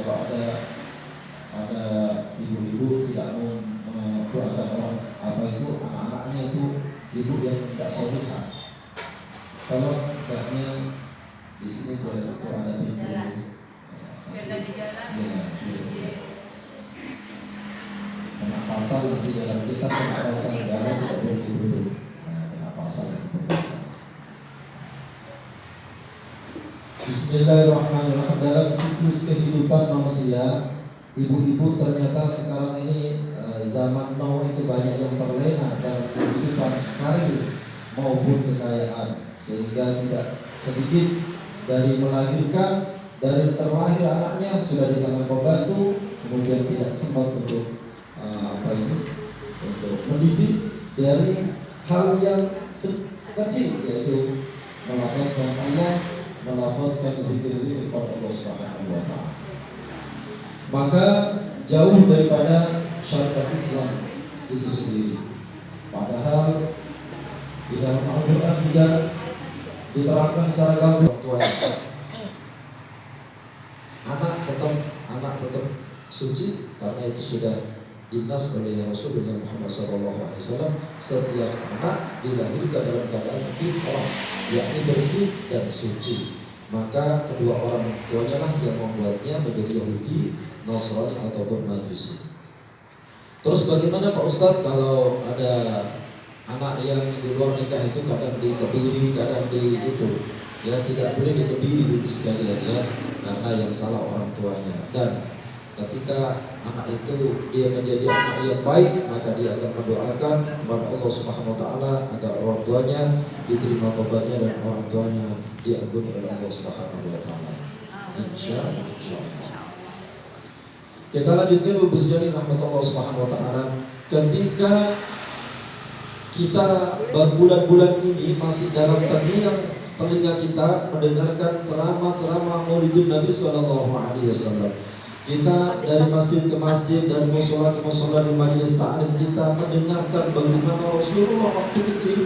kalau ada ibu-ibu tidak mau ada orang anak-anaknya itu ibu yang tidak solihah. Kalau enggaknya di sini boleh itu ada pintu. Biar di jalan. Iya. Kena pasal nanti dalam kitab kena pasal negara tidak boleh ditutup. Kena pasal itu berbahasa. Bismillahirrahmanirrahim. Dalam siklus kehidupan manusia, ibu-ibu ternyata sekarang ini zaman now itu banyak yang terlena dalam kehidupan karir maupun kekayaan, sehingga tidak sedikit dari melahirkan, dari terlahir anaknya sudah di tangan pembantu, kemudian tidak sempat untuk untuk mendidik dari hal yang kecil, yaitu melafazkan Allah, melafazkan zikir kepada Allah Subhanahu wa Ta'ala. Maka jauh daripada syariat Islam itu sendiri. Padahal di dalam Al-Quran juga diterangkan secara gamblang anak tetap suci, karena itu sudah dinas oleh Rasulullah Muhammad SAW. Setiap anak dilahirkan dalam keadaan fitrah, yakni bersih dan suci. Maka kedua orang tuanya lah yang membuatnya menjadi Yahudi, Nasrani ataupun Majusi. Terus bagaimana Pak Ustadz kalau ada anak yang di luar nikah itu kadang dikebiri, kadang di itu, ya tidak boleh dikebiri Bapak sekalian ya, karena yang salah orang tuanya. Dan ketika anak itu dia menjadi anak yang baik, maka dia akan mendoakan kepada Allah Subhanahu wa Ta'ala agar orang tuanya diterima tobatnya dan orang tuanya diampuni oleh Allah Subhanahu wa Ta'ala. Insyaallah. Kita lanjutkan Bapak sekalian rahmatullah Subhanahu wa Ta'ala. Ketika kita berbulan-bulan ini masih dalam terngiang telinga kita mendengarkan ceramah Maulidun Nabi Sallallahu Alaihi Wasallam. Kita dari masjid ke masjid, dari musola ke musola, di majelis ta'lim kita mendengarkan bagaimana Rasulullah waktu kecil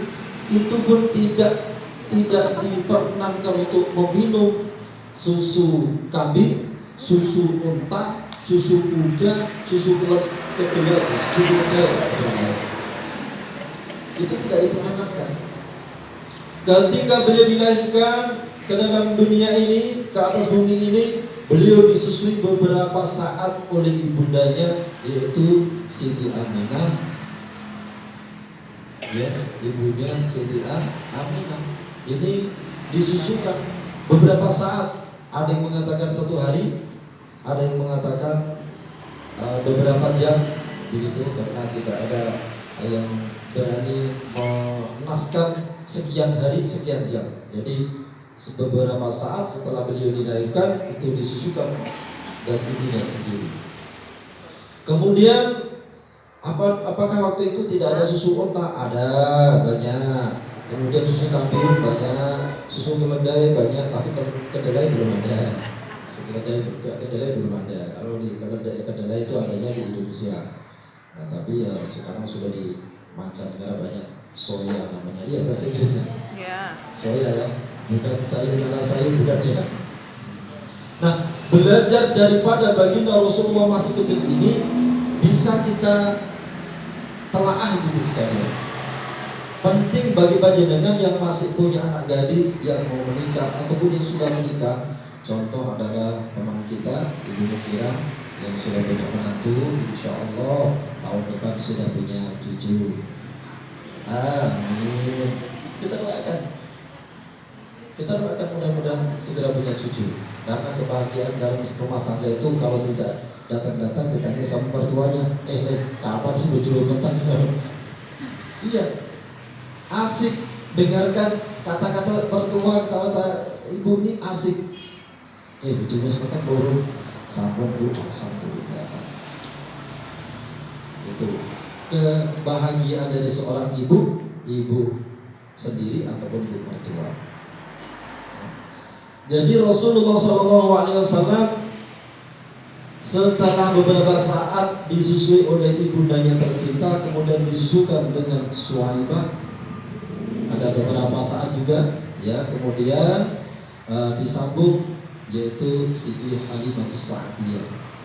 itu pun tidak diperkenankan untuk meminum susu kambing, susu unta, susu kuda, susu kedelai, susu kedelai. Itu tidak diperkenankan. Ketika beliau dilahirkan ke dalam dunia ini, ke atas bumi ini, beliau disusui beberapa saat oleh ibundanya, yaitu Siti Aminah. Ya, ibunya Siti Aminah ini disusukan beberapa saat. Ada yang mengatakan 1 hari, ada yang mengatakan beberapa jam, begitu, karena tidak ada yang berani menaskan sekian hari sekian jam. Jadi beberapa saat setelah beliau dilahirkan itu disusukan dan ibunya sendiri. Kemudian apakah waktu itu tidak ada susu unta? Ada, banyak. Kemudian susu kambing banyak, susu keledai banyak, tapi kedelai belum ada. Kedelai belum ada. Kalau di kedelai itu adanya di Indonesia. Nah, tapi ya sekarang sudah di mancanegara banyak. Soya namanya. Iya, bahasa Inggrisnya. Ya. Soya ya. Bukan saya bukan ya. Nah, belajar daripada baginda Rasulullah masih kecil ini bisa kita telaah gitu sekalian. Penting bagi panjenengan yang masih punya anak gadis yang mau menikah ataupun yang sudah menikah. Contoh adalah teman kita Ibu Mukira yang sudah punya menantu, insya Allah tahun depan sudah punya cucu. Amin. Kita doakan mudah-mudahan segera punya cucu. Karena kebahagiaan dalam rumah tangga itu kalau tidak datang-datang ditanya sama mertuanya, kapan sih cucu datang? Iya, asik dengarkan kata-kata mertua, kata-kata ibu ini asik. Cucu sebentar baru sampun bu, alhamdulillah. Itu kebahagiaan dari seorang ibu sendiri ataupun ibu mertua. Jadi Rasulullah SAW setelah beberapa saat disusui oleh ibundanya tercinta, kemudian disusukan dengan Suhaibah. Ada beberapa saat juga, ya, kemudian disambung yaitu Siti Halimah Sa'diyah.